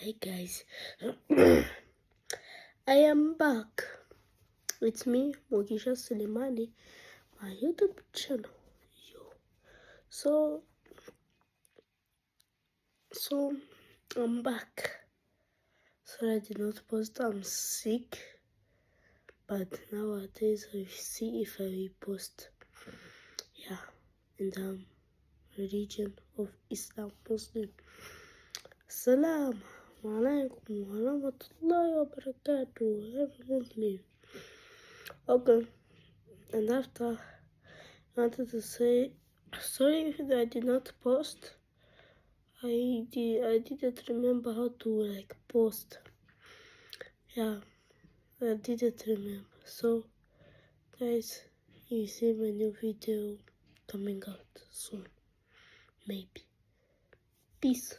Hey guys, I am back. It's me, Mogisha Sulemani, my YouTube channel. So I'm back. Sorry I did not post. I'm sick, but nowadays I see if I will post. Yeah, in the religion of Islam Muslim. Salam alaikum wa rahmatullahi wa barakatuh, every Muslim. Okay, and after I wanted to say sorry that I did not post. I didn't remember how to post. Yeah, I didn't remember. So guys, you see my new video coming out soon. Maybe. Peace.